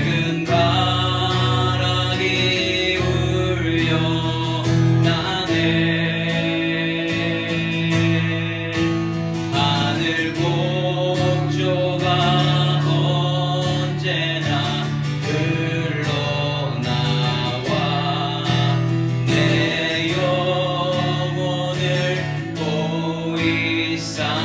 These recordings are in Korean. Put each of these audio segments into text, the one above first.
맑은 바람이 울려 나네. 하늘 목조가 언제나 흘러나와 내 영혼을 보이 싸네.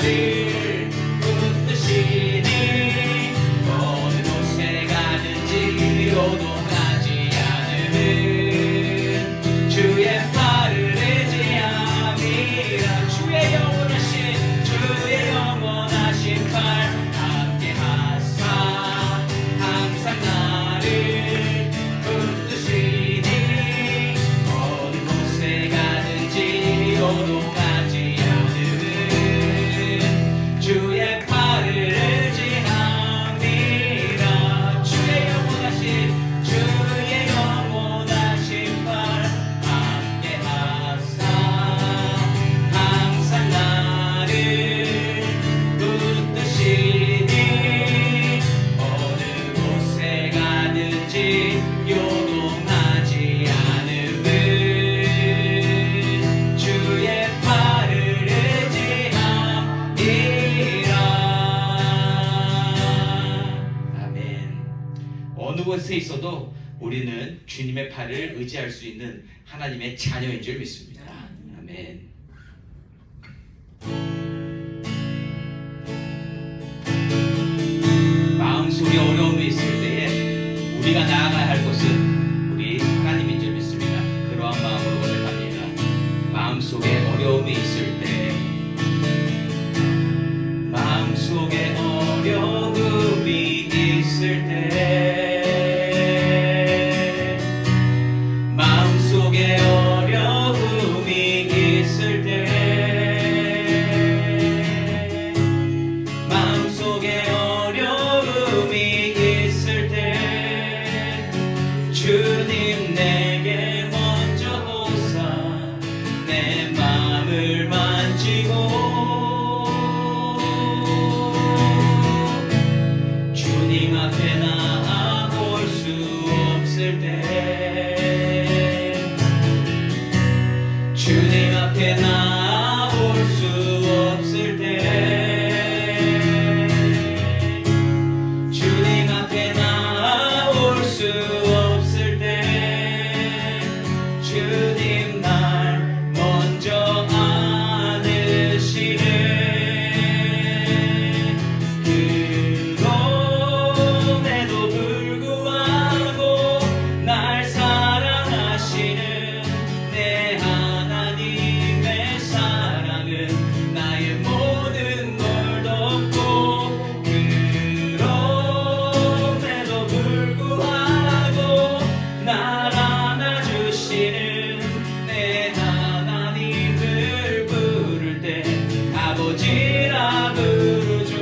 나를 붙드시니 어느 곳에 가든지 요동하지 않음은 주의 팔을 의지함이라. 주의 영원하신 팔 함께 하사 항상 나를 붙드시니 어느 곳에 가든지 요동하지 않음은 주의 팔을 의지함이라. 주의 영원하신 팔 함께 하사 항상 나를 붙드시니 어느 곳에 가든지 요동하지 않음은 주의 팔을 의지함이라. 아멘. 어느 곳에 있어도 우리는 주님의 팔을 의지할 수 있는 하나님의 자녀인 줄 믿습니다. 아멘. 마음속에 어려움이 있을 때에 우리가 나아가야 할 곳은 우리 하나님인 줄 믿습니다. 그러한 마음으로 고백합니다. 마음속에 어려움이 있을 때, 마음속에 어려움이 있을 때, 마음속에 어려움이 있을 때, 마음속에 어려움이 있을 때 주님 내게 먼저 오사 내 마음을 만지고 주님 앞에 나아올 수 없을 때, 주님 앞에 나아올 수 없을 때, 주님 앞에 나아올 수 없을 때 주님 날 먼저 안으시네. 그럼에도 불구하고 날 사랑하시는 내 하나님의 사랑은 나의 모든 걸 덮고, 그럼에도 불구하고 날 안아주시는 내 하나님을 부를 때 아버지라 부르죠.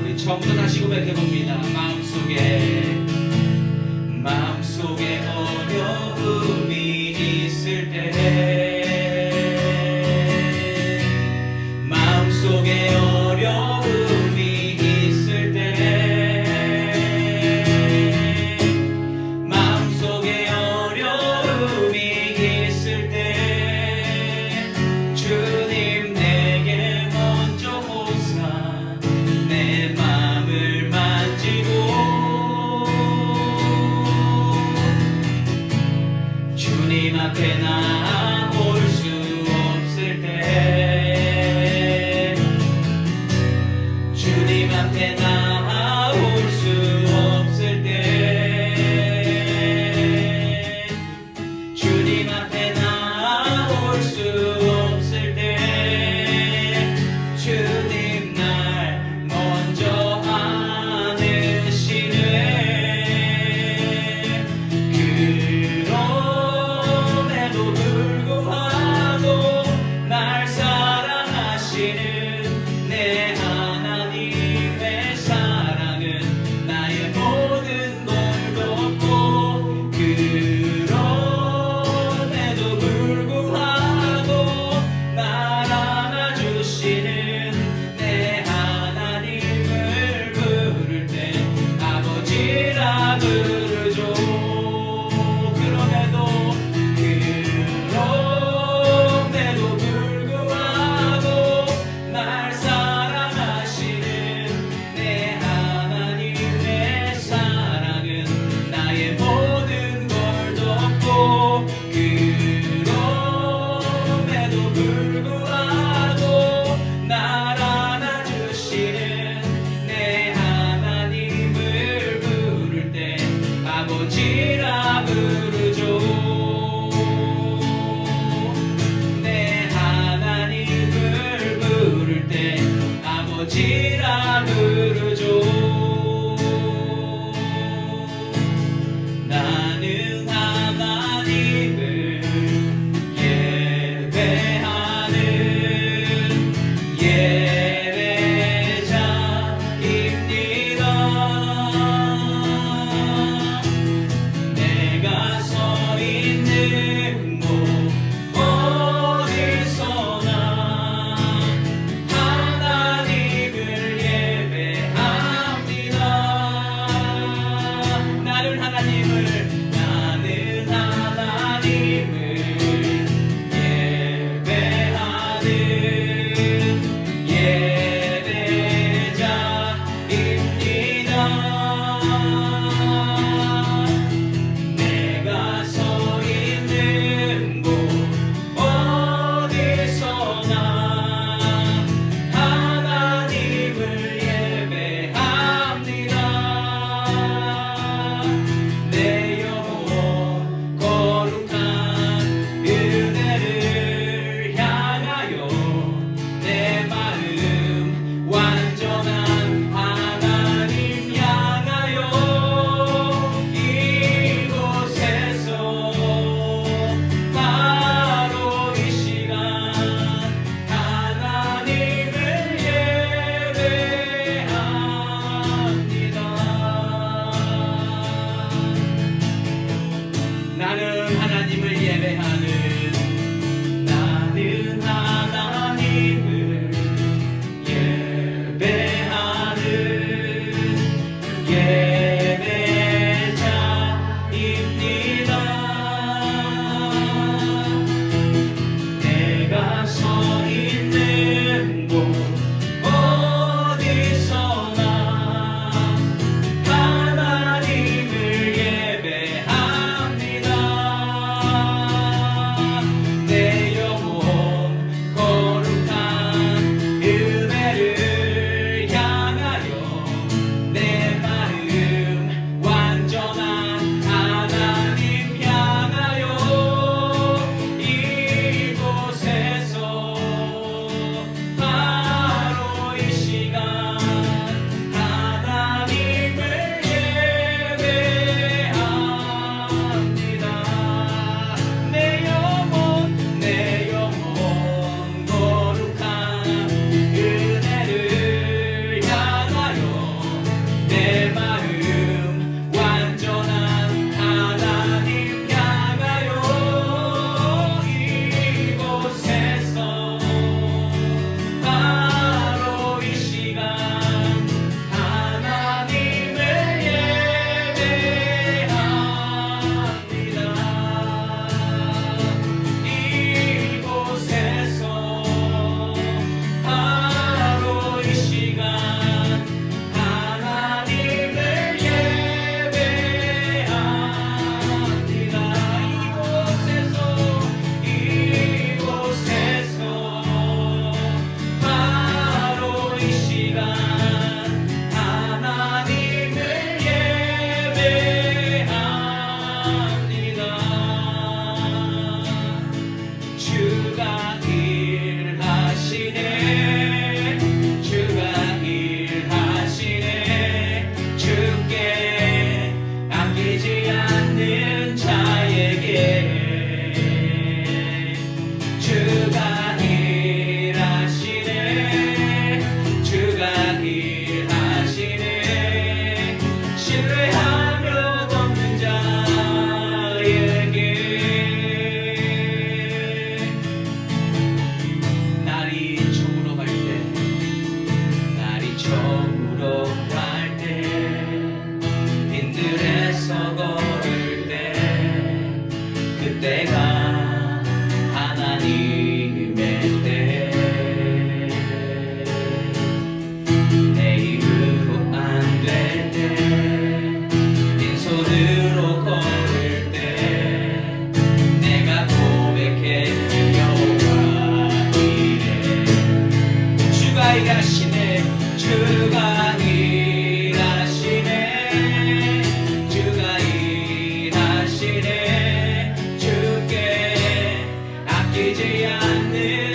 우리 처음부터 다시 고백해봅니다. 마음속에 어려움이 있을 때, 마음속에 어려움이 있을 때, 마음속에 어려움이 있을 때 주님 내게 먼저 오사 내 마음을 만지고 주님 앞에 나올 수 없을 때, 주님 앞에 나올 수 없을 때, 주님 앞에 나올 수 없을 때 주님 날 먼저 안으시네. 그럼에도 불구하고 날 사랑하시는 내 하나님의 사랑은 나의 모든 걸 덮고, 그럼에도 불구하고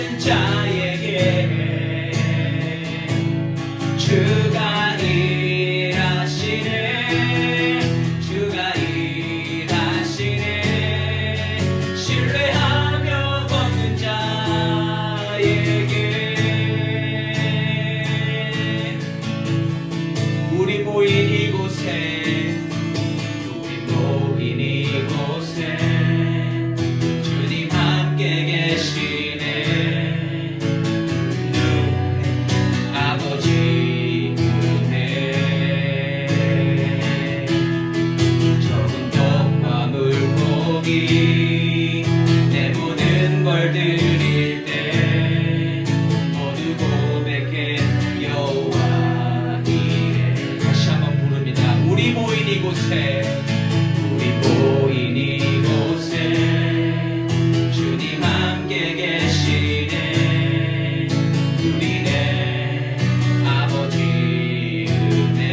않는 자에게 주가 일하시네. 주가 일하시네. 신뢰하며 걷는 자에게 우리 모인 이곳에 주님 함께 계시네. 아버지 은혜 적은 떡과 물고기 내 모든 걸 드릴 때 모두 고백해 여호와 이래. 다시 한번 부릅니다. 우리 모인 이곳에 주님 함께 계시네. 우리네 아버지 은혜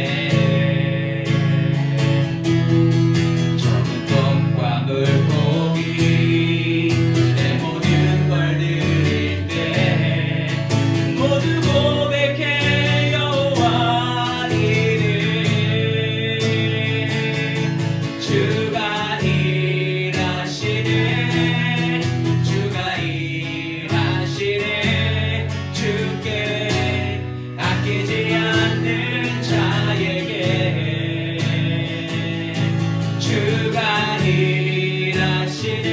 적은 떡과 물고기 내 모든 걸 드릴 때 모두 고백해 여호와 이래. 주가 일하시네. 주가 일하시네. 주께 아끼지 않는 자에게 주가 일하시네.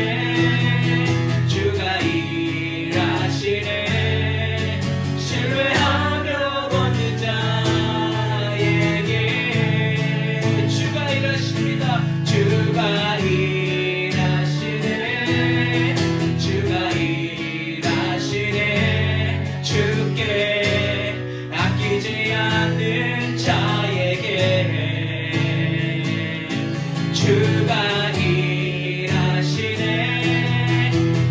주가 일하시네. 신뢰하며 걷는 자에게 주가 일하십니다. 주가 일하시네. 주가 일하시네. 주께 아끼지 않는 자에게 주가 일하시네.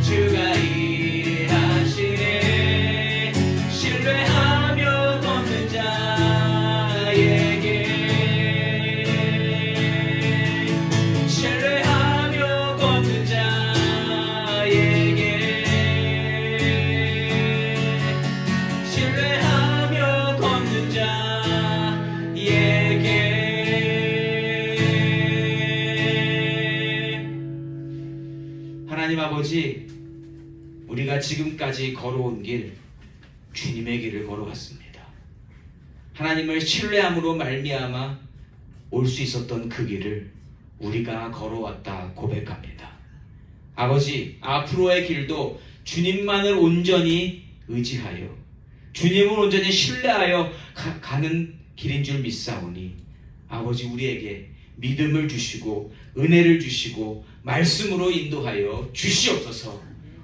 주가 일하시네. 신뢰하며 걷는 자에게 신뢰하며 걷는 자에게 신뢰하며 걷는 자에게 하나님 아버지, 우리가 지금까지 걸어온 길 주님의 길을 걸어왔습니다. 하나님을 신뢰함으로 말미암아 올 수 있었던 그 길을 우리가 걸어왔다 고백합니다. 아버지, 앞으로의 길도 주님만을 온전히 의지하여 주님을 온전히 신뢰하여 가는 길인 줄 믿사오니 아버지, 우리에게 믿음을 주시고 은혜를 주시고 말씀으로 인도하여 주시옵소서.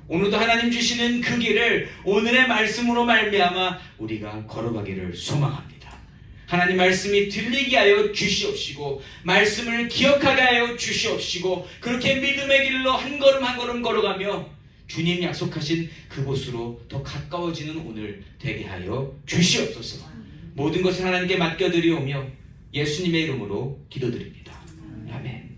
오늘도 하나님 주시는 그 길을 오늘의 말씀으로 말미암아 우리가 걸어가기를 소망합니다. 하나님 말씀이 들리게 하여 주시옵시고 말씀을 기억하게 하여 주시옵시고 그렇게 믿음의 길로 한 걸음 한 걸음 걸어가며 주님 약속하신 그곳으로 더 가까워지는 오늘 되게 하여 주시옵소서. 모든 것을 하나님께 맡겨드리오며 예수님의 이름으로 기도드립니다. 아멘.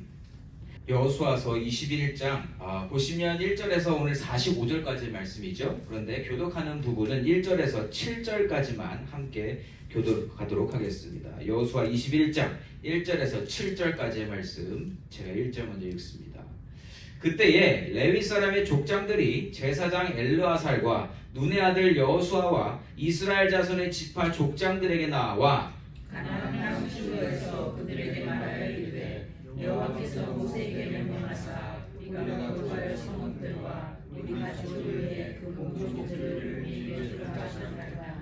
여호수아서 21장 보시면 1절에서 오늘 45절까지 말씀이죠. 그런데 교독하는 부분은 1절에서 7절까지만 함께 교독하도록 하겠습니다. 여호수아 21장 1절에서 7절까지의 말씀, 제가 1절 먼저 읽습니다. 그때에 레위 사람의 족장들이 제사장 엘르아살과 눈의 아들 여호수아와 이스라엘 자손의 지파 족장들에게 나와 가나안 땅 시로에서 그들에게 말하여 이르되 여호와께서 모세에게 명령하사 우리가 거룩하여 성읍들과 우리 가족을 위해 그 목조들을 밀려주라 하셨나이다.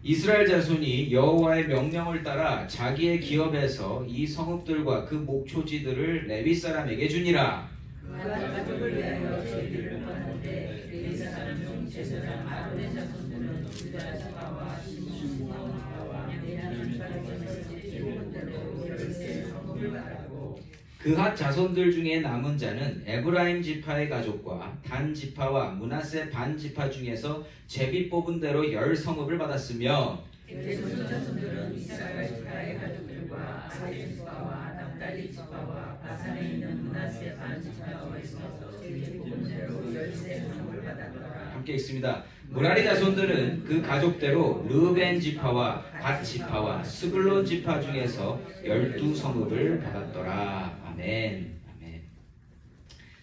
이스라엘 자손이 여호와의 명령을 따라 자기의 기업에서 이 성읍들과 그 목초지들을 레위 사람에게 주니라. 그가 가족을 위하여 저희들을 받는데 레위 사람 중 제사장 아론의 자손들은 유다 지파와 시므온 지파와 베냐민 지파에서 일곱대로 열세 성읍을 받았고 그핫 자손들 중에 남은 자는 에브라임 지파의 가족과 단 지파와 므낫세 반 지파 중에서 제비 뽑은 대로 10성읍을 받았으며 게르손 자손들은 이스라엘 지파의 가족들과 아셀 지파와 납달리 지파와 바산에 있는 므낫세 반 지파에서 제비 뽑은 대로 13성읍을 받았더라. 함께 읽습니다. 무라리 자손들은 그 가족대로 르벤 지파와 갓 지파와 스불론 지파 중에서 12성읍을 받았더라. 아멘. 아멘.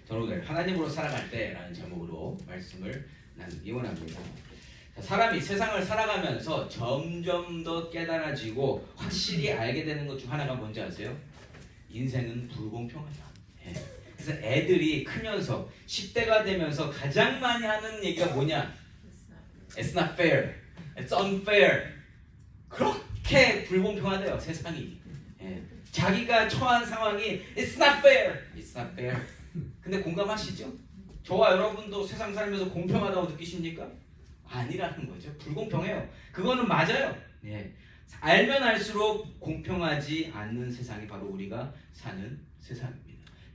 저는 오늘 하나님으로 살아갈 때라는 제목으로 말씀을 나누기 원합니다. 사람이 세상을 살아가면서 점점 더 깨달아지고 확실히 알게 되는 것 중 하나가 뭔지 아세요? 인생은 불공평하다. 예. 그래서 애들이 크면서 10대가 되면서 가장 많이 하는 얘기가 뭐냐? It's not fair. It's unfair. 그렇게 불공평하대요, 세상이. 예. 자기가 처한 상황이 It's not fair. It's not fair. 근데 공감하시죠? 저와 여러분도 세상 살면서 공평하다고 느끼십니까? 아니라는 거죠. 불공평해요. 그거는 맞아요. 예. 알면 알수록 공평하지 않는 세상이 바로 우리가 사는 세상입니다.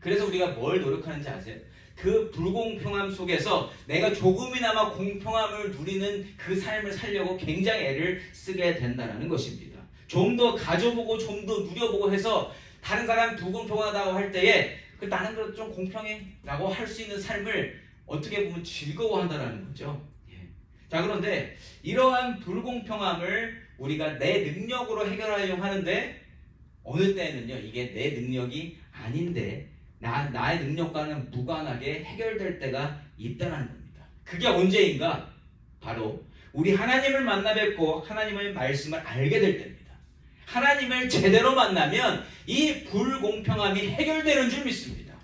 그래서 우리가 뭘 노력하는지 아세요? 그 불공평함 속에서 내가 조금이나마 공평함을 누리는 그 삶을 살려고 굉장히 애를 쓰게 된다는 것입니다. 좀 더 가져보고 좀 더 누려보고 해서 다른 사람 불공평하다고 할 때에 나는 그래도 좀 공평해 라고 할 수 있는 삶을 어떻게 보면 즐거워한다는 거죠. 자, 그런데 이러한 불공평함을 우리가 내 능력으로 해결하려고 하는데 어느 때는요 이게 내 능력이 아닌데 나의 능력과는 무관하게 해결될 때가 있다는 겁니다. 그게 언제인가? 바로 우리 하나님을 만나 뵙고 하나님의 말씀을 알게 될 때입니다. 하나님을 제대로 만나면 이 불공평함이 해결되는 줄 믿습니다.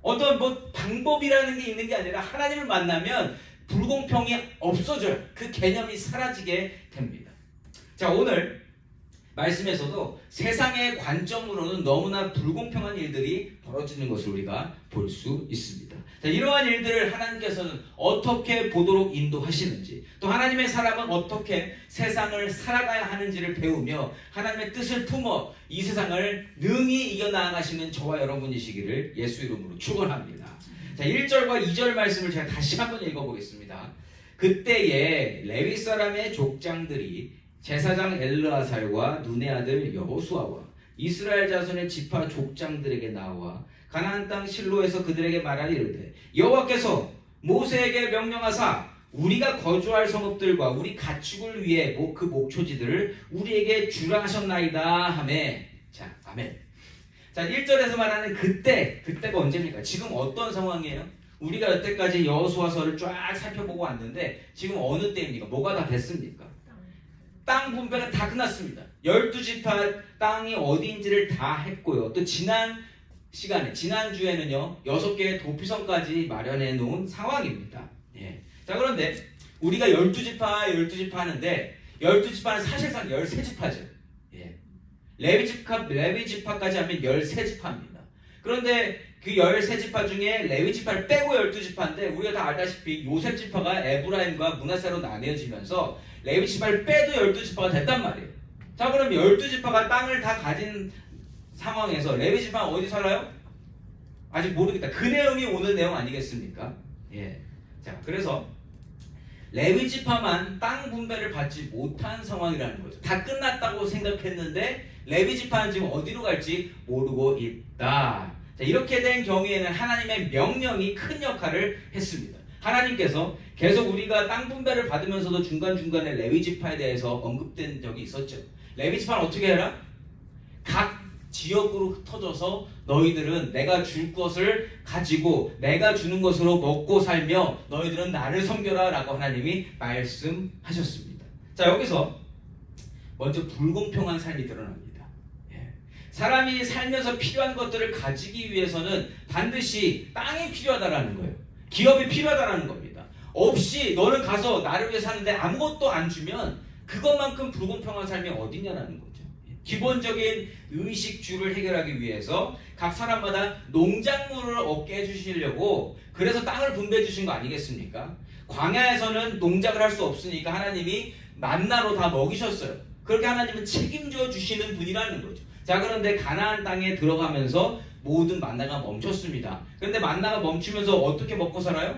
어떤 방법이라는 게 있는 게 아니라 하나님을 만나면 불공평이 없어져요. 그 개념이 사라지게 됩니다. 자, 오늘 말씀에서도 세상의 관점으로는 너무나 불공평한 일들이 벌어지는 것을 우리가 볼 수 있습니다. 자, 이러한 일들을 하나님께서는 어떻게 보도록 인도하시는지, 또 하나님의 사람은 어떻게 세상을 살아가야 하는지를 배우며 하나님의 뜻을 품어 이 세상을 능히 이겨나가시는 저와 여러분이시기를 예수 이름으로 축원합니다. 자, 1절과 2절 말씀을 제가 다시 한번 읽어보겠습니다. 그때에 레위 사람의 족장들이 제사장 엘르아살과 눈의 아들 여호수아와 이스라엘 자손의 지파 족장들에게 나와 가나안 땅 실로에서 그들에게 말하니 이르되 여호와께서 모세에게 명령하사 우리가 거주할 성읍들과 우리 가축을 위해 그 목초지들을 우리에게 주라 하셨나이다 하매. 자, 아멘. 자, 1절에서 말하는 그때가 언제입니까? 지금 어떤 상황이에요? 우리가 여태까지 여호수아서를 쫙 살펴보고 왔는데 지금 어느 때입니까? 뭐가 다 됐습니까? 땅 분배가 다 끝났습니다. 12지파 땅이 어디인지를 다 했고요. 또 지난주에는요 6개의 도피성까지 마련해 놓은 상황입니다. 예. 자, 그런데 우리가 12지파 하는데 12지파는 사실상 13지파죠. 레위지파까지 하면 13지파입니다. 그런데 그 13지파 중에 레위지파를 빼고 12지파인데 우리가 다 알다시피 요셉지파가 에브라임과 므낫세로 나뉘어지면서 레위지파를 빼도 12지파가 됐단 말이에요. 자, 그럼 12지파가 땅을 다 가진 상황에서 레위지파는 어디 살아요? 아직 모르겠다. 그 내용이 오늘 내용 아니겠습니까? 예. 자, 그래서 레위지파만 땅 분배를 받지 못한 상황이라는 거죠. 다 끝났다고 생각했는데 레위지파는 지금 어디로 갈지 모르고 있다. 자, 이렇게 된 경우에는 하나님의 명령이 큰 역할을 했습니다. 하나님께서 계속 우리가 땅 분배를 받으면서도 중간중간에 레위지파에 대해서 언급된 적이 있었죠. 레위지파는 어떻게 해라? 각 지역으로 흩어져서 너희들은 내가 줄 것을 가지고 내가 주는 것으로 먹고 살며 너희들은 나를 섬겨라 라고 하나님이 말씀하셨습니다. 자, 여기서 먼저 불공평한 삶이 드러납니다. 사람이 살면서 필요한 것들을 가지기 위해서는 반드시 땅이 필요하다라는 거예요. 기업이 필요하다라는 겁니다. 없이 너는 가서 나를 위해 사는데 아무것도 안 주면 그것만큼 불공평한 삶이 어디냐라는 거죠. 기본적인 의식주를 해결하기 위해서 각 사람마다 농작물을 얻게 해주시려고 그래서 땅을 분배해 주신 거 아니겠습니까? 광야에서는 농작을 할 수 없으니까 하나님이 만나로 다 먹이셨어요. 그렇게 하나님은 책임져 주시는 분이라는 거죠. 자, 그런데 가나안 땅에 들어가면서 모든 만나가 멈췄습니다. 그런데 만나가 멈추면서 어떻게 먹고 살아요?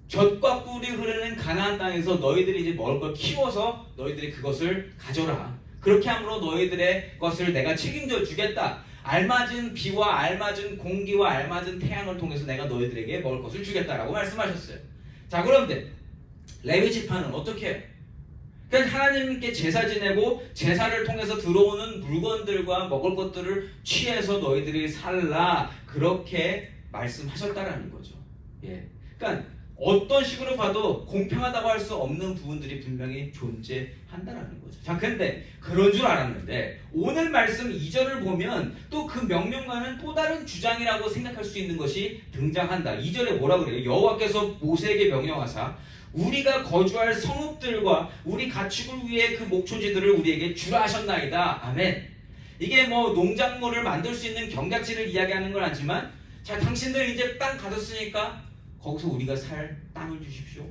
젖과 꿀이 흐르는 가나안 땅에서 너희들이 이제 먹을 걸 키워서 너희들이 그것을 가져라. 그렇게 함으로 너희들의 것을 내가 책임져 주겠다. 알맞은 비와 알맞은 공기와 알맞은 태양을 통해서 내가 너희들에게 먹을 것을 주겠다라고 말씀하셨어요. 자, 그런데 레위 지파는 어떻게 해요? 그러니까 하나님께 제사 지내고 제사를 통해서 들어오는 물건들과 먹을 것들을 취해서 너희들이 살라, 그렇게 말씀하셨다라는 거죠. 예. 그러니까 어떤 식으로 봐도 공평하다고 할 수 없는 부분들이 분명히 존재한다라는 거죠. 자, 근데 그런 줄 알았는데 오늘 말씀 2절을 보면 또 그 명령과는 또 다른 주장이라고 생각할 수 있는 것이 등장한다. 2절에 뭐라 그래요? 여호와께서 모세에게 명령하사 우리가 거주할 성읍들과 우리 가축을 위해 그 목초지들을 우리에게 주라 하셨나이다. 아멘. 이게 뭐 농작물을 만들 수 있는 경작지를 이야기하는 건 아니지만, 자, 당신들 이제 땅 가졌으니까 거기서 우리가 살 땅을 주십시오.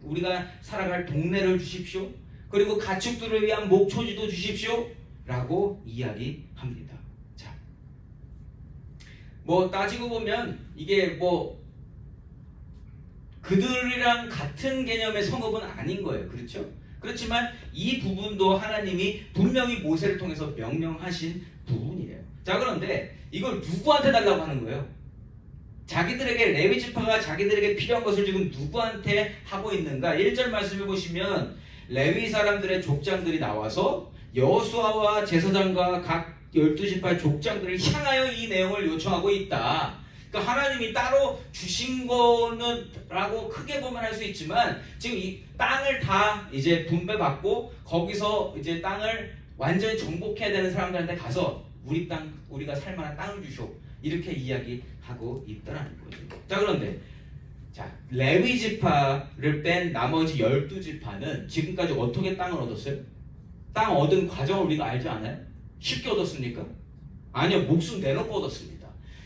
우리가 살아갈 동네를 주십시오. 그리고 가축들을 위한 목초지도 주십시오. 라고 이야기합니다. 자, 뭐 따지고 보면 이게 뭐 그들이랑 같은 개념의 성읍은 아닌 거예요. 그렇죠? 그렇지만 이 부분도 하나님이 분명히 모세를 통해서 명령하신 부분이에요. 자, 그런데 이걸 누구한테 달라고 하는 거예요? 자기들에게, 레위 지파가 자기들에게 필요한 것을 지금 누구한테 하고 있는가? 1절 말씀해 보시면 레위 사람들의 족장들이 나와서 여호수아와 제사장과 각 12지파의 족장들을 향하여 이 내용을 요청하고 있다. 그러니까 하나님이 따로 주신 거는 라고 크게 보면 할 수 있지만, 지금 이 땅을 다 이제 분배받고 거기서 이제 땅을 완전히 정복해야 되는 사람들한테 가서 우리 땅, 우리가 살만한 땅을 주시오, 이렇게 이야기하고 있다라는 거죠. 자, 그런데 자, 레위 지파를 뺀 나머지 12지파는 지금까지 어떻게 땅을 얻었어요? 땅 얻은 과정을 우리가 알지 않아요? 쉽게 얻었습니까? 아니요, 목숨 내놓고 얻었습니다.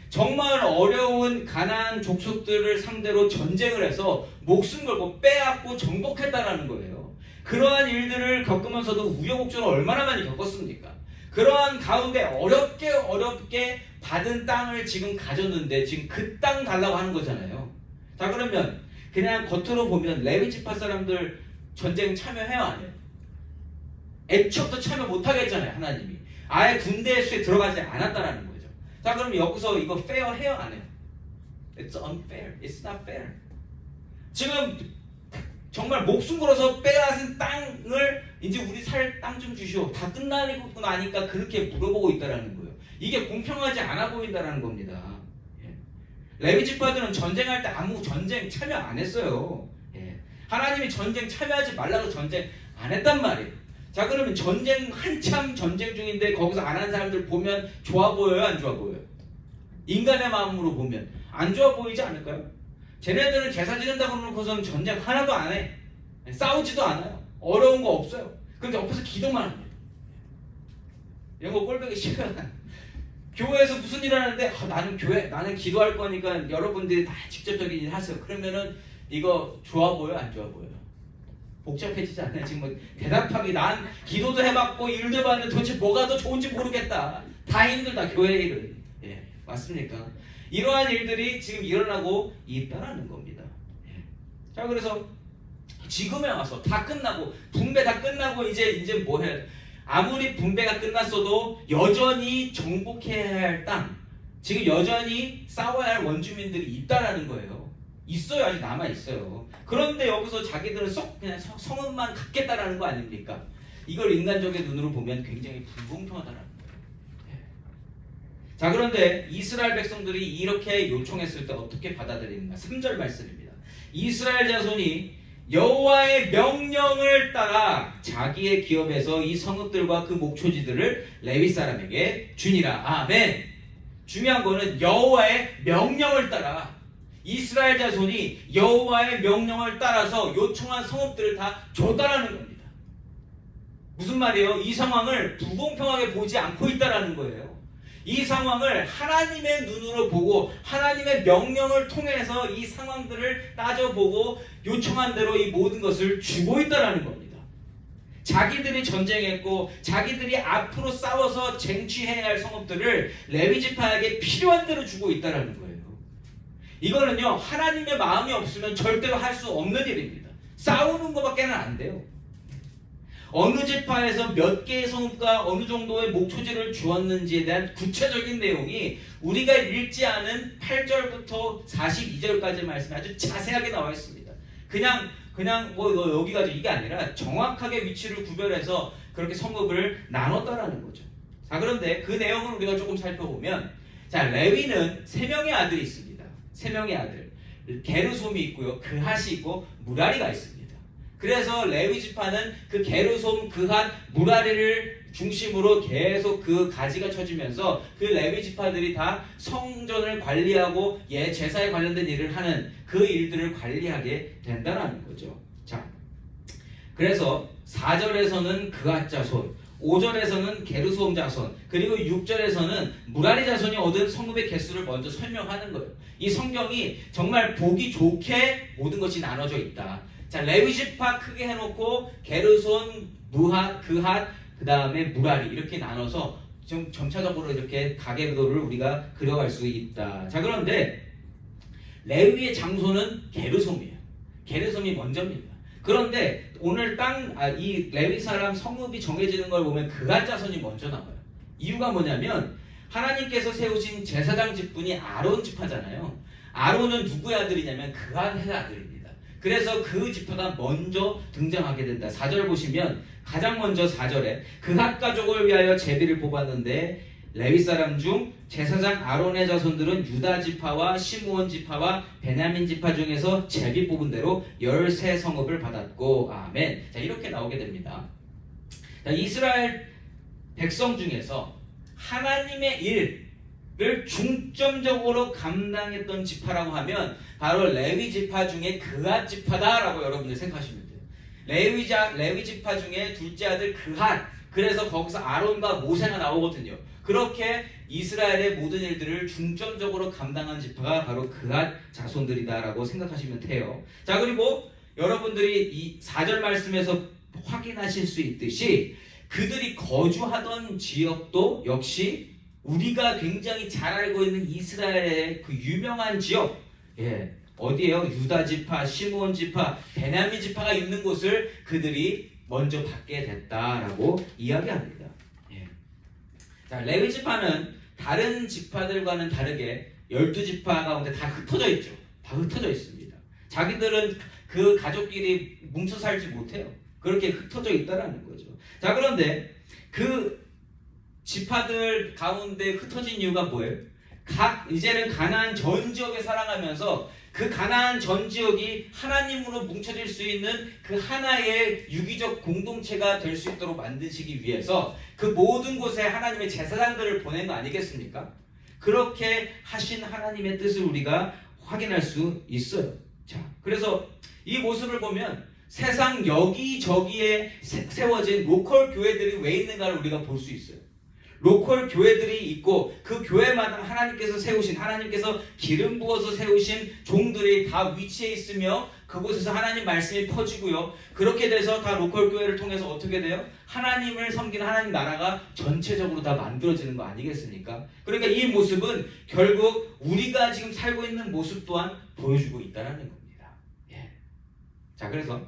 정말 어려운 가나안 족속들을 상대로 전쟁을 해서 목숨 걸고 빼앗고 정복했다라는 거예요. 그러한 일들을 겪으면서도 우여곡절을 얼마나 많이 겪었습니까? 그러한 가운데 어렵게 받은 땅을 지금 가졌는데 지금 그 땅 달라고 하는 거잖아요. 자, 그러면 그냥 겉으로 보면 레위 지파 사람들 전쟁 참여해요, 안 해요? 애초부터 참여 못하겠잖아요, 하나님이. 아예 군대 수에 들어가지 않았다라는 거예요. 자, 그럼 여기서 이거 fair 해요, 안 해요? It's unfair. It's not fair. 지금 정말 목숨 걸어서 빼앗은 땅을 이제 우리 살 땅 좀 주시오, 다 끝나고 나니까 그렇게 물어보고 있다라는 거예요. 이게 공평하지 않아 보인다라는 겁니다. 예. 레위 지파들은 전쟁할 때 아무 전쟁 참여 안 했어요. 예. 하나님이 전쟁 참여하지 말라고 전쟁 안 했단 말이에요. 자, 그러면 한참 전쟁 중인데 거기서 안 한 사람들 보면 좋아 보여요, 안 좋아 보여요? 인간의 마음으로 보면 안 좋아 보이지 않을까요? 쟤네들은 제사 지낸다고 놓고서는 전쟁 하나도 안 해. 싸우지도 않아요. 어려운 거 없어요. 근데 옆에서 기도만 합니다. 이런 거 꼴보기 싫어요. 교회에서 무슨 일 하는데 나는 기도할 거니까 여러분들이 다 직접적인 일 하세요. 그러면은 이거 좋아 보여요, 안 좋아 보여요? 복잡해지지 않아요? 지금 뭐 대답하기, 난 기도도 해봤고 일도 해봤는데 도대체 뭐가 더 좋은지 모르겠다. 다 힘들다, 교회 일은. 예, 맞습니까? 이러한 일들이 지금 일어나고 있다라는 겁니다. 예. 자, 그래서 지금에 와서 다 끝나고 분배 다 끝나고 이제 뭐 해야 돼? 아무리 분배가 끝났어도 여전히 정복해야 할 땅, 지금 여전히 싸워야 할 원주민들이 있다라는 거예요. 있어요. 아직 남아 있어요. 그런데 여기서 자기들은 그냥 성읍만 갖겠다라는 거 아닙니까? 이걸 인간적인 눈으로 보면 굉장히 불공평하다라는 거예요. 예. 자, 그런데 이스라엘 백성들이 이렇게 요청했을 때 어떻게 받아들이는가? 3절 말씀입니다. 이스라엘 자손이 여호와의 명령을 따라 자기의 기업에서 이 성읍들과 그 목초지들을 레위 사람에게 주니라. 아멘. 중요한 거는 여호와의 명령을 따라, 이스라엘 자손이 여호와의 명령을 따라서 요청한 성읍들을 다 줬다라는 겁니다. 무슨 말이에요? 이 상황을 불공평하게 보지 않고 있다라는 거예요. 이 상황을 하나님의 눈으로 보고 하나님의 명령을 통해서 이 상황들을 따져보고 요청한 대로 이 모든 것을 주고 있다라는 겁니다. 자기들이 전쟁했고 자기들이 앞으로 싸워서 쟁취해야 할 성읍들을 레위 지파에게 필요한 대로 주고 있다라는 거예요. 이거는요, 하나님의 마음이 없으면 절대로 할 수 없는 일입니다. 싸우는 것밖에는 안 돼요. 어느 지파에서 몇 개의 성읍과 어느 정도의 목초지를 주었는지에 대한 구체적인 내용이 우리가 읽지 않은 8절부터 42절까지 말씀이 아주 자세하게 나와 있습니다. 그냥 뭐 여기 가지고 이게 아니라 정확하게 위치를 구별해서 그렇게 성읍을 나눴다라는 거죠. 자, 그런데 그 내용을 우리가 조금 살펴보면, 자, 레위는 3명의 아들이 있습니다. 3명의 아들. 게르솜이 있고요, 그핫이 있고 무라리가 있습니다. 그래서 레위 지파는 그 게르솜, 그핫, 무라리를 중심으로 계속 그 가지가 쳐지면서 그 레위 지파들이 다 성전을 관리하고 제사에 관련된 일을 하는 그 일들을 관리하게 된다는 거죠. 자, 그래서 4절에서는 그핫 자손, 5절에서는 게르솜 자손, 그리고 6절에서는 무라리 자손이 얻은 성읍의 개수를 먼저 설명하는 거예요. 이 성경이 정말 보기 좋게 모든 것이 나눠져 있다. 자, 레위 지파 크게 해놓고 게르솜, 무핫, 그핫, 그 다음에 무라리 이렇게 나눠서 좀 점차적으로 이렇게 가계도를 우리가 그려갈 수 있다. 자, 그런데 레위의 장소는 게르솜이에요. 게르솜이 먼저입니다. 그런데 오늘 이 레위 사람 성읍이 정해지는 걸 보면 그핫 자손이 먼저 나와요. 이유가 뭐냐면 하나님께서 세우신 제사장 직분이 아론 지파잖아요. 아론은 누구의 아들이냐면 그핫의 아들입니다. 그래서 그 지파가 먼저 등장하게 된다. 4절 보시면 가장 먼저 4절에 그핫 가족을 위하여 제비를 뽑았는데 레위 사람 중 제사장 아론의 자손들은 유다 지파와 시므온 지파와 베냐민 지파 중에서 제비 뽑은 대로 13성읍을 받았고 아멘. 자, 이렇게 나오게 됩니다. 자, 이스라엘 백성 중에서 하나님의 일을 중점적으로 감당했던 지파라고 하면 바로 레위 지파 중에 그핫 지파다라고 여러분들 생각하시면 돼요. 레위 지파 중에 둘째 아들 그핫, 그래서 거기서 아론과 모세가 나오거든요. 그렇게 이스라엘의 모든 일들을 중점적으로 감당한 지파가 바로 그핫 자손들이다라고 생각하시면 돼요. 자, 그리고 여러분들이 이 4절 말씀에서 확인하실 수 있듯이 그들이 거주하던 지역도 역시 우리가 굉장히 잘 알고 있는 이스라엘의 그 유명한 지역, 어디예요? 유다 지파, 시므온 지파, 베냐민 지파가 있는 곳을 그들이 먼저 받게 됐다라고 이야기합니다. 자, 레위 지파는 다른 지파들과는 다르게 12지파 가운데 다 흩어져 있죠. 다 흩어져 있습니다. 자기들은 그 가족끼리 뭉쳐 살지 못해요. 그렇게 흩어져 있다라는 거죠. 자, 그런데 그 지파들 가운데 흩어진 이유가 뭐예요? 이제는 가나안 전 지역에 살아가면서 그 가나안 전 지역이 하나님으로 뭉쳐질 수 있는 그 하나의 유기적 공동체가 될 수 있도록 만드시기 위해서 그 모든 곳에 하나님의 제사장들을 보낸 거 아니겠습니까? 그렇게 하신 하나님의 뜻을 우리가 확인할 수 있어요. 자, 그래서 이 모습을 보면 세상 여기저기에 세워진 로컬 교회들이 왜 있는가를 우리가 볼 수 있어요. 로컬 교회들이 있고 그 교회마다 하나님께서 세우신, 하나님께서 기름 부어서 세우신 종들이 다 위치해 있으며 그곳에서 하나님 말씀이 퍼지고요. 그렇게 돼서 다 로컬 교회를 통해서 어떻게 돼요? 하나님을 섬기는 하나님 나라가 전체적으로 다 만들어지는 거 아니겠습니까? 그러니까 이 모습은 결국 우리가 지금 살고 있는 모습 또한 보여주고 있다는 겁니다. 자, 그래서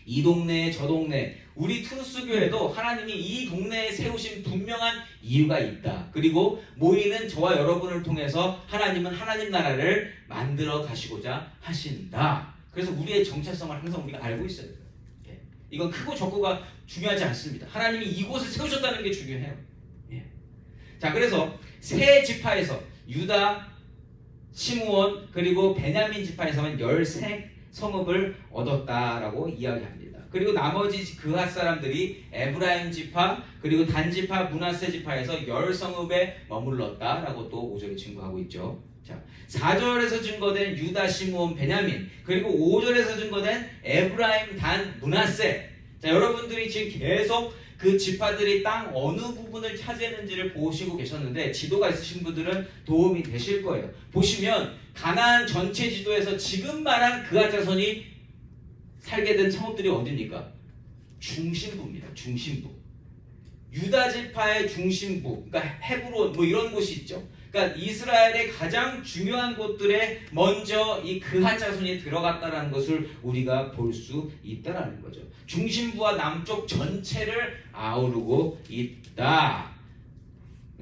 이 동네 저 동네 우리 트루스 교회도 하나님이 이 동네에 세우신 분명한 이유가 있다. 그리고 모이는 저와 여러분을 통해서 하나님은 하나님 나라를 만들어 가시고자 하신다. 그래서 우리의 정체성을 항상 우리가 알고 있어야 돼요. 이건 크고 적고가 중요하지 않습니다. 하나님이 이곳을 세우셨다는 게 중요해요. 자, 그래서 세 지파에서 유다, 시므온 그리고 베냐민 지파에서만 13성읍을 얻었다라고 이야기합니다. 그리고 나머지 그핫 사람들이 에브라임 지파 그리고 단 지파, 므낫세 지파에서 10성읍에 머물렀다라고 또 5절에 증거하고 있죠. 자, 4절에서 증거된 유다, 시므온, 베냐민 그리고 5절에서 증거된 에브라임, 단, 므낫세. 자, 여러분들이 지금 계속 그 지파들이 땅 어느 부분을 차지했는지를 보시고 계셨는데 지도가 있으신 분들은 도움이 되실 거예요. 보시면 가나안 전체 지도에서 지금 말한 그핫 자손이 살게 된 성읍들이 어디입니까? 중심부입니다. 중심부. 유다 지파의 중심부, 그러니까 헤브론 뭐 이런 곳이 있죠. 그러니까 이스라엘의 가장 중요한 곳들에 먼저 이 그핫 자손이 들어갔다라는 것을 우리가 볼 수 있다라는 거죠. 중심부와 남쪽 전체를 아우르고 있다.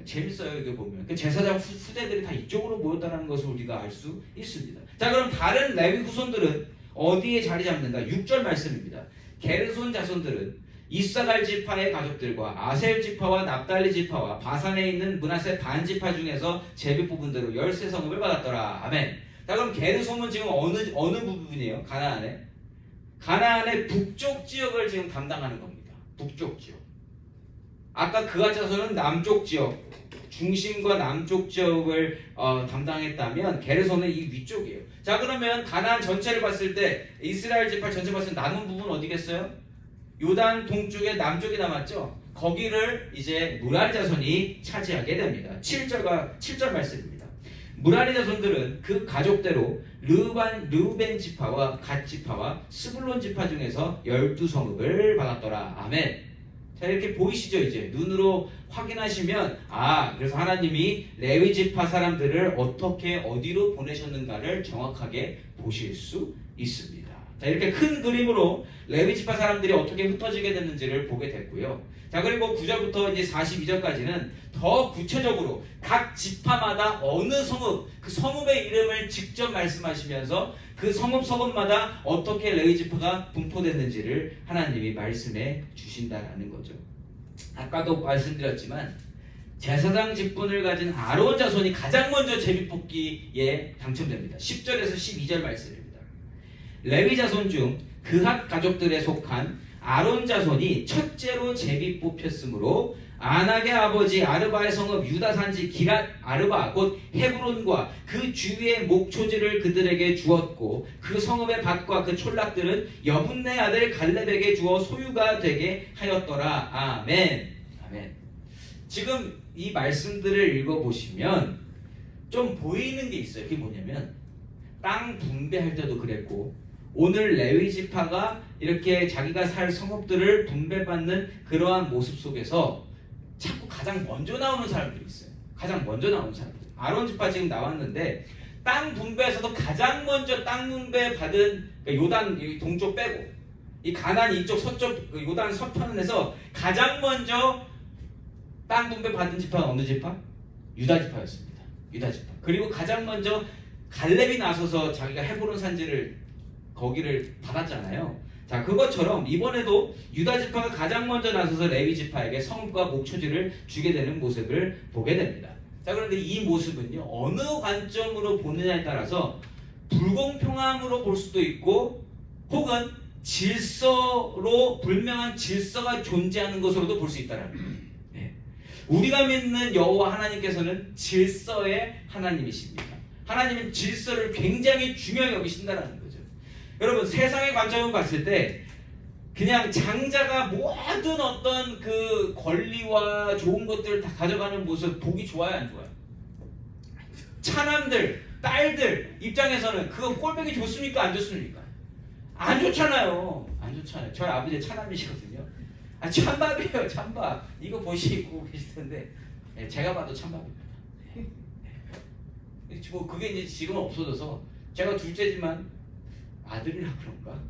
재밌어요 이게 보면. 그 제사장 후대들이 다 이쪽으로 모였다는 것을 우리가 알 수 있습니다. 자, 그럼 다른 레위 후손들은 어디에 자리 잡는가? 6절 말씀입니다. 게르손 자손들은 이사갈 지파의 가족들과 아셀 지파와 납달리 지파와 바산에 있는 므낫세 반 지파 중에서 제비 뽑은 대로 13성읍을 받았더라. 아멘. 자, 그럼 게르손은 지금 어느 부분이에요? 가나안의 북쪽 지역을 지금 담당하는 겁니다. 북쪽 지역. 아까 그핫 자손은 남쪽 지역, 중심과 남쪽 지역을 담당했다면 게르손은 이 위쪽이에요. 자, 그러면 가나안 전체를 봤을 때 이스라엘 지파 전체 봤을 때 남은 부분 어디겠어요? 요단 동쪽에 남쪽이 남았죠. 거기를 이제 무라리 자손이 차지하게 됩니다. 7절 말씀입니다. 무라리 자손들은 그 가족대로 르우벤 지파와 갓 지파와 스불론 지파 중에서 12성읍을 받았더라. 아멘. 자, 이렇게 보이시죠? 이제 눈으로 확인하시면 그래서 하나님이 레위 지파 사람들을 어떻게 어디로 보내셨는가를 정확하게 보실 수 있습니다. 자, 이렇게 큰 그림으로 레위 지파 사람들이 어떻게 흩어지게 됐는지를 보게 됐고요. 자, 그리고 9절부터 이제 42절까지는 더 구체적으로 각 지파마다 어느 성읍, 그 성읍의 이름을 직접 말씀하시면서 그 성읍마다 어떻게 레위 지파가 분포됐는지를 하나님이 말씀해 주신다라는 거죠. 아까도 말씀드렸지만 제사장 직분을 가진 아론 자손이 가장 먼저 제비 뽑기에 당첨됩니다. 10절에서 12절 말씀입니다. 레위 자손 중 그핫 가족들에 속한 아론 자손이 첫째로 제비 뽑혔으므로 아낙의 아버지 아르바의 성읍 유다 산지 기랏 아르바 곧 헤브론과 그 주위의 목초지를 그들에게 주었고 그 성읍의 밭과 그 촌락들은 여분네 아들 갈렙에게 주어 소유가 되게 하였더라. 아멘. 아멘. 지금 이 말씀들을 읽어보시면 좀 보이는 게 있어요. 그게 뭐냐면 땅 분배할 때도 그랬고 오늘 레위 지파가 이렇게 자기가 살 성읍들을 분배받는 그러한 모습 속에서 자꾸 가장 먼저 나오는 사람들이 있어요. 가장 먼저 나오는 사람들. 아론 지파 지금 나왔는데 땅 분배에서도 가장 먼저 땅 분배 받은 요단 동쪽 빼고 이 가나안 이쪽 서쪽 요단 서편에서 가장 먼저 땅 분배 받은 지파는 어느 지파? 유다 지파였습니다. 유다 지파. 그리고 가장 먼저 갈렙이 나서서 자기가 헤브론 산지를 거기를 받았잖아요. 자, 그것처럼 이번에도 유다 지파가 가장 먼저 나서서 레위 지파에게 성읍과 목초지를 주게 되는 모습을 보게 됩니다. 자, 그런데 이 모습은요 어느 관점으로 보느냐에 따라서 불공평함으로 볼 수도 있고 혹은 질서로 불명한 질서가 존재하는 것으로도 볼 수 있다는 거예요. 네. 우리가 믿는 여호와 하나님께서는 질서의 하나님이십니다. 하나님은 질서를 굉장히 중요히 여기신다는 거죠. 여러분 세상의 관점으로 봤을 때 그냥 장자가 모든 어떤 그 권리와 좋은 것들을 다 가져가는 모습 보기 좋아요, 안 좋아요? 차남들, 딸들 입장에서는 그거 꼴보기 좋습니까, 안 좋습니까? 안 좋잖아요. 안 좋잖아요. 저희 아버지 차남이시거든요. 찬밥이에요, 찬밥. 이거 보시고 계실 텐데 제가 봐도 찬밥입니다. 뭐 그게 이제 지금은 없어져서 제가 둘째지만 아들이라 그런가?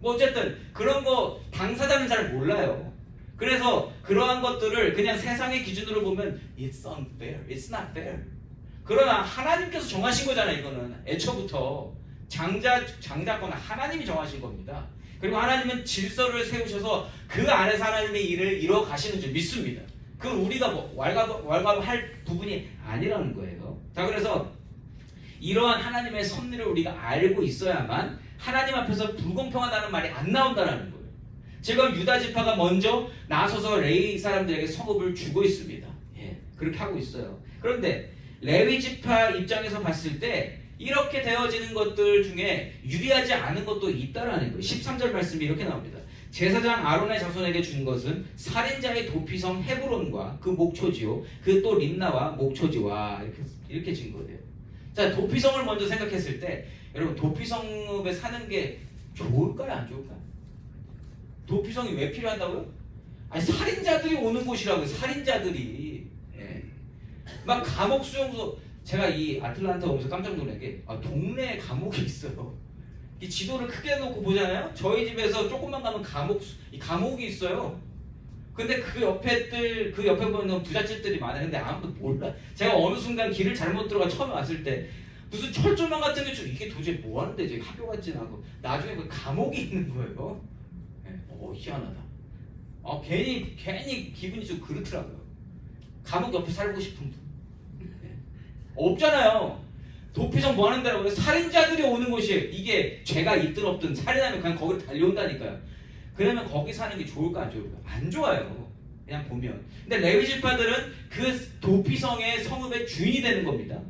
뭐 어쨌든 그런 거 당사자는 잘 몰라요. 그래서 그러한 것들을 그냥 세상의 기준으로 보면 It's unfair, it's not fair. 그러나 하나님께서 정하신 거잖아요. 이거는 애초부터 장자권은 하나님이 정하신 겁니다. 그리고 하나님은 질서를 세우셔서 그 안에서 하나님의 일을 이루어 가시는 줄 믿습니다. 그건 우리가 뭐 왈가왈부할 부분이 아니라는 거예요. 자, 그래서 이러한 하나님의 섭리를 우리가 알고 있어야만 하나님 앞에서 불공평하다는 말이 안 나온다는 거예요. 지금 유다 지파가 먼저 나서서 레위 사람들에게 성읍을 주고 있습니다. 그렇게 하고 있어요. 그런데 레위 지파 입장에서 봤을 때 이렇게 되어지는 것들 중에 유리하지 않은 것도 있다라는 거예요. 13절 말씀이 이렇게 나옵니다. 제사장 아론의 자손에게 준 것은 살인자의 도피성 헤브론과 그 목초지요, 그 또 림나와 목초지와 이렇게 준 거예요. 자, 도피성을 먼저 생각했을 때 여러분 도피성읍에 사는 게 좋을까요, 안 좋을까요? 도피성이 왜 필요하다고요? 아니 살인자들이 오는 곳이라고요. 살인자들이. 막 감옥 수용소, 제가 이 아틀란타 오면서 깜짝 놀란 게 동네에 감옥이 있어요. 이 지도를 크게 놓고 보잖아요. 저희 집에서 조금만 가면 감옥이 있어요. 근데 그 옆에 보면 부잣집들이 많아요. 근데 아무도 몰라. 제가 어느 순간 길을 잘못 들어가 처음에 왔을 때 무슨 철조망 같은 게 이게 도대체 뭐 하는데 이제 학교 같진 않고 나중에 그 감옥이 있는 거예요. 네. 희한하다. 괜히 기분이 좀 그렇더라고요. 감옥 옆에 살고 싶은 분. 네. 없잖아요. 도피성 뭐 하는 데라고 그래? 살인자들이 오는 곳이에요. 이게 죄가 있든 없든 살인하면 그냥 거기로 달려온다니까요. 그러면 거기 사는 게 좋을까 안 좋을까? 안 좋아요. 그냥 보면. 근데 레위 지파들은 그 도피성의 성읍의 주인이 되는 겁니다.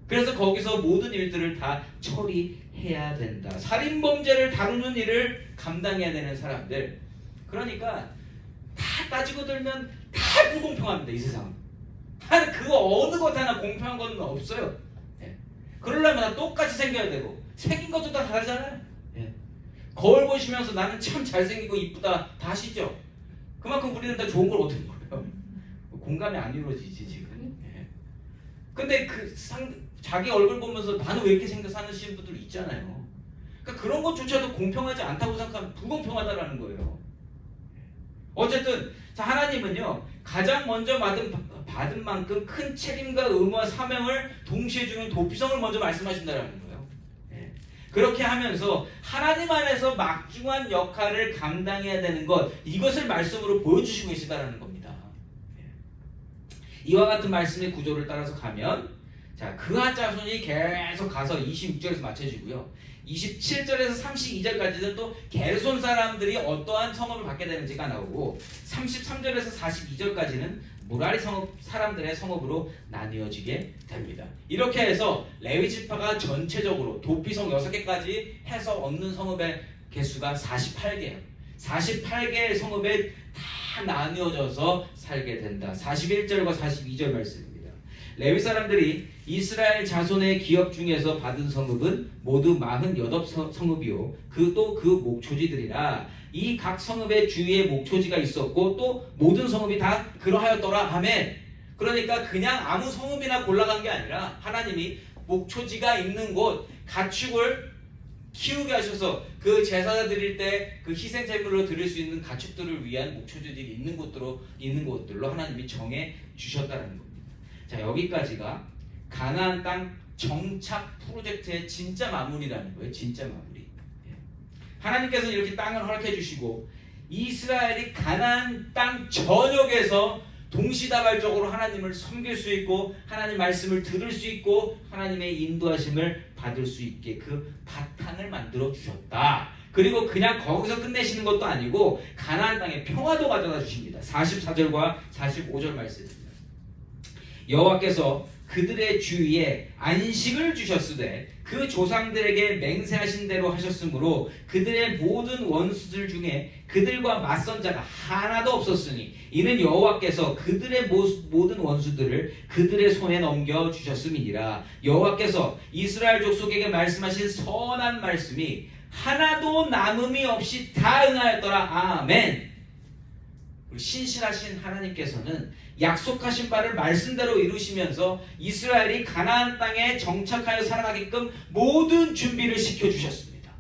그래서 거기서 모든 일들을 다 처리해야 된다. 살인범죄를 다루는 일을 감당해야 되는 사람들. 그러니까 다 따지고 들면 다 불공평합니다. 이 세상은. 그거 어느 것 하나 공평한 건 없어요. 예. 그러려면 다 똑같이 생겨야 되고 생긴 것도 다 다르잖아요. 예. 거울 보시면서 나는 참 잘생기고 이쁘다 다 하시죠? 그만큼 우리는 다 좋은 걸 얻은 거예요. 공감이 안 이루어지지 지금. 예. 근데 자기 얼굴 보면서 나는 왜 이렇게 생겨서 사는 분들 있잖아요. 그러니까 그런 것조차도 공평하지 않다고 생각하면 불공평하다라는 거예요. 어쨌든 하나님은요 가장 먼저 받은 만큼 큰 책임과 의무와 사명을 동시에 주는 도피성을 먼저 말씀하신다라는 거예요. 예. 그렇게 하면서 하나님 안에서 막중한 역할을 감당해야 되는 것, 이것을 말씀으로 보여주시고 계시다라는 겁니다. 예. 이와 같은 말씀의 구조를 따라서 가면 그하 자손이 계속 가서 26절에서 맞춰지고요. 27절에서 32절까지는 또 게르손 사람들이 어떠한 성읍을 받게 되는지가 나오고 33절에서 42절까지는 무라리 성읍 사람들의 성읍으로 나뉘어지게 됩니다. 이렇게 해서 레위 지파가 전체적으로 도피성 6개까지 해서 얻는 성읍의 개수가 48개예요. 48개의 성읍에 다 나뉘어져서 살게 된다. 41절과 42절 말씀입니다. 레위 사람들이 이스라엘 자손의 기업 중에서 받은 성읍은 모두 48성읍이요 또 그 목초지들이라. 이 각 성읍의 주위에 목초지가 있었고 또 모든 성읍이 다 그러하였더라. 아멘. 그러니까 그냥 아무 성읍이나 골라간 게 아니라 하나님이 목초지가 있는 곳, 가축을 키우게 하셔서 그 제사 드릴 때 그 희생 제물로 드릴 수 있는 가축들을 위한 목초지들이 있는 곳들로 하나님이 정해 주셨다는 겁니다. 여기까지가 가나안 땅 정착 프로젝트의 진짜 마무리라는 거예요. 진짜 마무리. 하나님께서는 이렇게 땅을 허락해 주시고 이스라엘이 가나안 땅 전역에서 동시다발적으로 하나님을 섬길 수 있고 하나님 말씀을 들을 수 있고 하나님의 인도하심을 받을 수 있게 그 바탕을 만들어 주셨다. 그리고 그냥 거기서 끝내시는 것도 아니고 가나안 땅에 평화도 가져다 주십니다. 44절과 45절 말씀입니다. 여호와께서 그들의 주위에 안식을 주셨으되 그 조상들에게 맹세하신 대로 하셨으므로 그들의 모든 원수들 중에 그들과 맞선 자가 하나도 없었으니 이는 여호와께서 그들의 모든 원수들을 그들의 손에 넘겨주셨음이니라. 여호와께서 이스라엘 족속에게 말씀하신 선한 말씀이 하나도 남음이 없이 다 응하였더라. 아멘. 신실하신 하나님께서는 약속하신 바를 말씀대로 이루시면서 이스라엘이 가나안 땅에 정착하여 살아가게끔 모든 준비를 시켜주셨습니다.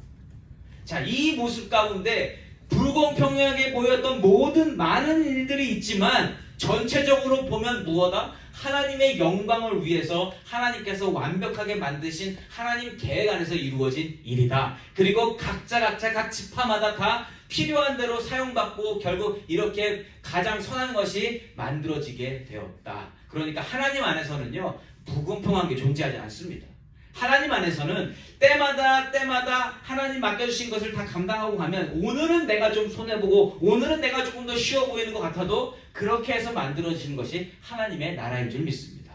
이 모습 가운데 불공평하게 보였던 모든 많은 일들이 있지만 전체적으로 보면 무엇다? 하나님의 영광을 위해서 하나님께서 완벽하게 만드신 하나님 계획 안에서 이루어진 일이다. 그리고 각자 각 지파마다 다 필요한 대로 사용받고 결국 이렇게 가장 선한 것이 만들어지게 되었다. 그러니까 하나님 안에서는요 불공평한 게 존재하지 않습니다. 하나님 안에서는 때마다 하나님 맡겨주신 것을 다 감당하고 가면 오늘은 내가 좀 손해보고 오늘은 내가 조금 더 쉬워 보이는 것 같아도 그렇게 해서 만들어지는 것이 하나님의 나라인 줄 믿습니다.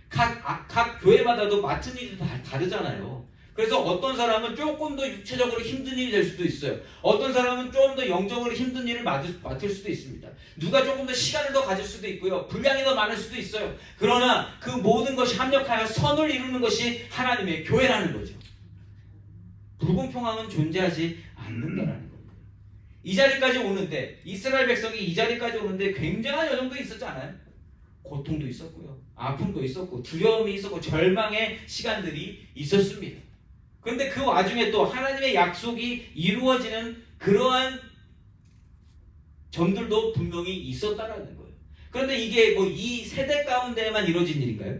각 교회마다도 맡은 일이 다 다르잖아요. 그래서 어떤 사람은 조금 더 육체적으로 힘든 일이 될 수도 있어요. 어떤 사람은 좀 더 영적으로 힘든 일을 맡을 수도 있습니다. 누가 조금 더 시간을 더 가질 수도 있고요. 분량이 더 많을 수도 있어요. 그러나 그 모든 것이 합력하여 선을 이루는 것이 하나님의 교회라는 거죠. 불공평함은 존재하지 않는다라는 겁니다. 이 자리까지 오는데 이스라엘 백성이 이 자리까지 오는데 굉장한 여정도 있었지 않아요? 고통도 있었고요. 아픔도 있었고 두려움이 있었고 절망의 시간들이 있었습니다. 그런데 그 와중에 또 하나님의 약속이 이루어지는 그러한 점들도 분명히 있었다라는 거예요. 그런데 이게 뭐 이 세대 가운데에만 이루어진 일인가요?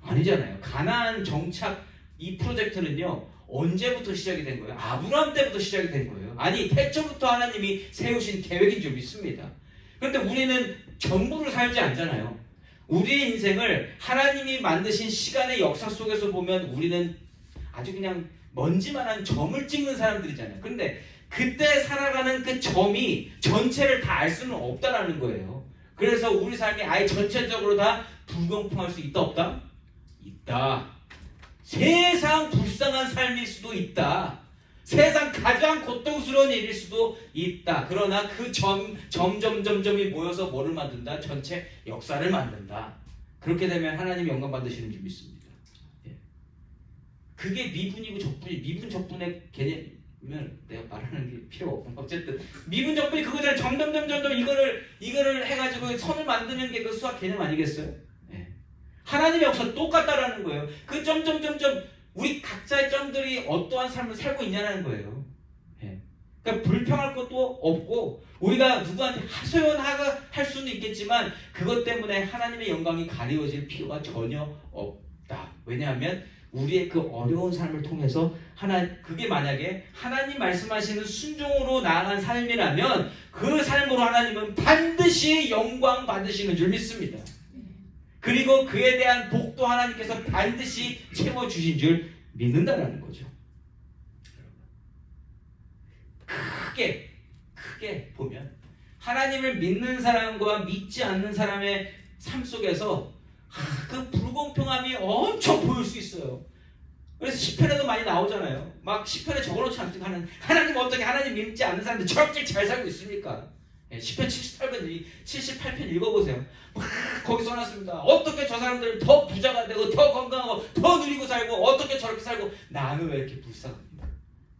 아니잖아요. 가나안 정착 이 프로젝트는요. 언제부터 시작이 된 거예요? 아브라함 때부터 시작이 된 거예요. 아니 태초부터 하나님이 세우신 계획인 줄 믿습니다. 그런데 우리는 전부를 살지 않잖아요. 우리의 인생을 하나님이 만드신 시간의 역사 속에서 보면 우리는 아주 그냥 먼지만한 점을 찍는 사람들이잖아요. 그런데 그때 살아가는 그 점이 전체를 다 알 수는 없다라는 거예요. 그래서 우리 삶이 아예 전체적으로 다 불공평할 수 있다 없다? 있다. 세상 불쌍한 삶일 수도 있다. 세상 가장 고통스러운 일일 수도 있다. 그러나 그 점이 모여서 뭐를 만든다? 전체 역사를 만든다. 그렇게 되면 하나님 영광 받으시는 줄 믿습니다. 그게 미분이고 적분이 미분 적분의 개념을 내가 말하는 게 필요 없고 어쨌든 미분 적분이 그거잖아요. 점점 이거를 해가지고 선을 만드는 게 그 수학 개념 아니겠어요? 하나님의 역사 똑같다라는 거예요. 그 점점점점 우리 각자의 점들이 어떠한 삶을 살고 있냐는 거예요. 그러니까 불평할 것도 없고 우리가 누구한테 하소연할 수는 있겠지만 그것 때문에 하나님의 영광이 가리워질 필요가 전혀 없다. 왜냐하면 우리의 그 어려운 삶을 통해서 그게 만약에 하나님 말씀하시는 순종으로 나아간 삶이라면 그 삶으로 하나님은 반드시 영광 받으시는 줄 믿습니다. 그리고 그에 대한 복도 하나님께서 반드시 채워주신 줄 믿는다는 거죠. 크게 보면 하나님을 믿는 사람과 믿지 않는 사람의 삶 속에서 그 불공평함이 엄청 보일 수 있어요. 그래서 시편에도 많이 나오잖아요. 막 시편에 적어놓지 않습니까? 하나님 어떻게 하나님 믿지 않는 사람들 저렇게 잘 살고 있습니까? 시편 78편 읽어보세요. 막 거기 써놨습니다. 어떻게 저 사람들은 더 부자가 되고 더 건강하고 더 누리고 살고 어떻게 저렇게 살고 나는 왜 이렇게 불쌍합니까?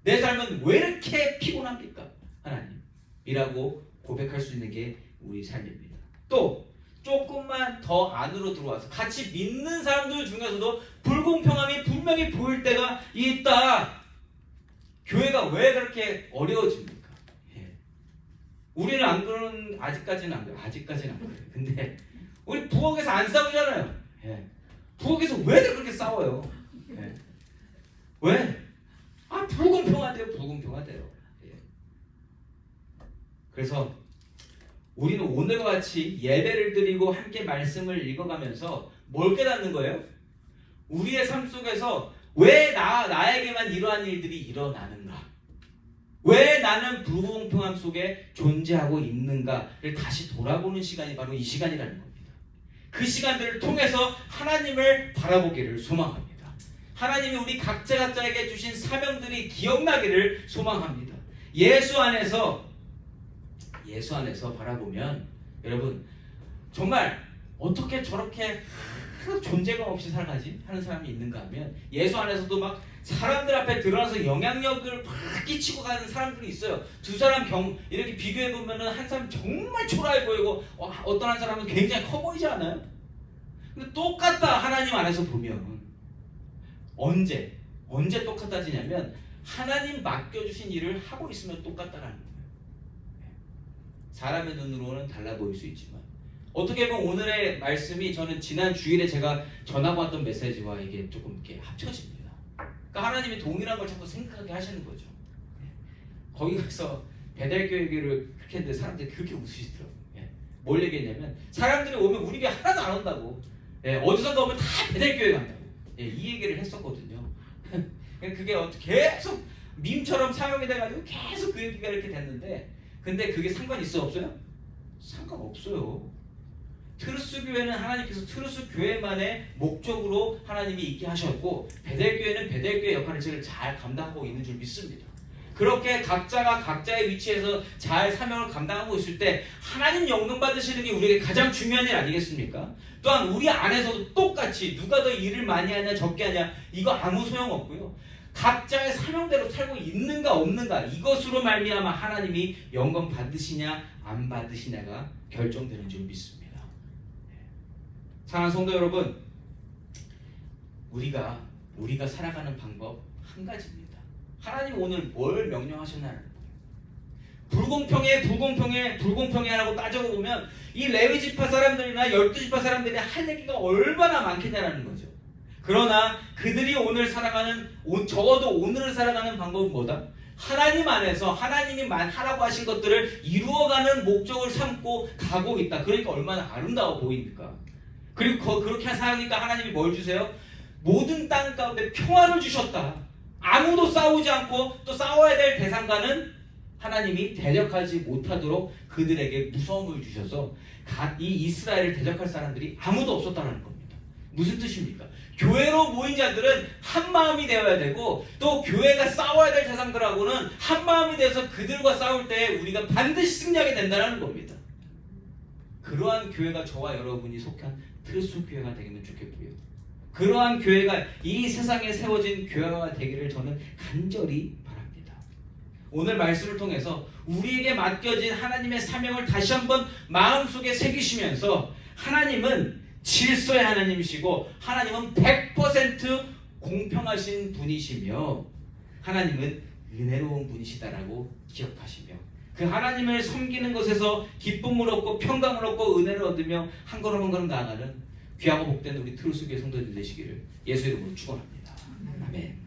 내 삶은 왜 이렇게 피곤합니까? 하나님이라고 고백할 수 있는 게 우리 삶입니다. 또 조금만 더 안으로 들어와서 같이 믿는 사람들 중에서도 불공평함이 분명히 보일 때가 있다. 교회가 왜 그렇게 어려워집니까? 우리는 안 그런 아직까지는 안 그래요. 근데 우리 부엌에서 안 싸우잖아요. 부엌에서 왜들 그렇게 싸워요? 왜? 불공평하대요. 그래서 우리는 오늘과 같이 예배를 드리고 함께 말씀을 읽어가면서 뭘 깨닫는 거예요? 우리의 삶 속에서 왜 나에게만 이러한 일들이 일어나는가? 왜 나는 불공평함 속에 존재하고 있는가를 다시 돌아보는 시간이 바로 이 시간이라는 겁니다. 그 시간들을 통해서 하나님을 바라보기를 소망합니다. 하나님이 우리 각자에게 주신 사명들이 기억나기를 소망합니다. 예수 안에서 바라보면 여러분 정말 어떻게 저렇게 존재감 없이 살아가지? 하는 사람이 있는가 하면 예수 안에서도 막 사람들 앞에 드러나서 영향력을 막 끼치고 가는 사람들이 있어요. 두 사람 이렇게 비교해보면 한 사람 정말 초라해 보이고 어떤 한 사람은 굉장히 커 보이지 않아요? 근데 똑같다. 하나님 안에서 보면 언제 똑같아지냐면 하나님 맡겨주신 일을 하고 있으면 똑같다라는 거예요. 사람의 눈으로는 달라 보일 수 있지만 어떻게 보면 오늘의 말씀이 저는 지난 주일에 제가 전하고 왔던 메시지와 이게 조금 이렇게 합쳐집니다. 그러니까 하나님이 동일한 걸 자꾸 생각하게 하시는 거죠. 거기 가서 배달교 얘기를 그렇게 했는데 사람들이 그렇게 웃으시더라고요. 뭘 얘기했냐면 사람들이 오면 우리 교회 하나도 안 온다고. 어디선가 오면 다 배달교회 간다고. 이 얘기를 했었거든요. 그게 계속 밈처럼 사용이 돼가지고 계속 그 얘기가 이렇게 됐는데 근데 그게 상관 있어 없어요? 상관없어요. 트루스 교회는 하나님께서 트루스 교회만의 목적으로 하나님이 있게 하셨고 베델교회는 베델교회 역할을 잘 감당하고 있는 줄 믿습니다. 그렇게 각자가 각자의 위치에서 잘 사명을 감당하고 있을 때 하나님 영광 받으시는 게 우리에게 가장 중요한 일 아니겠습니까? 또한 우리 안에서도 똑같이 누가 더 일을 많이 하냐 적게 하냐 이거 아무 소용없고요. 각자의 사명대로 살고 있는가 없는가 이것으로 말미암아 하나님이 영광 받으시냐 안 받으시냐가 결정되는 줄 믿습니다. 사랑하는 성도 여러분, 우리가 살아가는 방법 한 가지입니다. 하나님 오늘 뭘 명령하셨나요? 불공평해 하라고 따져보면 이 레위 지파 사람들이나 12지파 사람들이 할 얘기가 얼마나 많겠냐라는 거죠. 그러나 그들이 오늘 살아가는, 적어도 오늘을 살아가는 방법은 뭐다? 하나님 안에서 하나님이 하라고 하신 것들을 이루어가는 목적을 삼고 가고 있다. 그러니까 얼마나 아름다워 보입니까? 그리고 그렇게 살으니까 하나님이 뭘 주세요? 모든 땅 가운데 평화를 주셨다. 아무도 싸우지 않고 또 싸워야 될 대상과는 하나님이 대적하지 못하도록 그들에게 무서움을 주셔서 이 이스라엘을 대적할 사람들이 아무도 없었다는 겁니다. 무슨 뜻입니까? 교회로 모인 자들은 한 마음이 되어야 되고 또 교회가 싸워야 될 대상들하고는 한 마음이 되어서 그들과 싸울 때 우리가 반드시 승리하게 된다는 겁니다. 그러한 교회가 저와 여러분이 속한 트루스 교회가 되기는 좋겠고요. 그러한 교회가 이 세상에 세워진 교회가 되기를 저는 간절히 바랍니다. 오늘 말씀을 통해서 우리에게 맡겨진 하나님의 사명을 다시 한번 마음속에 새기시면서 하나님은 질서의 하나님이시고 하나님은 100% 공평하신 분이시며 하나님은 은혜로운 분이시다라고 기억하시며 그 하나님을 섬기는 것에서 기쁨을 얻고 평강을 얻고 은혜를 얻으며 한 걸음 한 걸음 나아가는 귀하고 복된 우리 트루스 교회 성도들 되시기를 예수 이름으로 축원합니다. 아멘.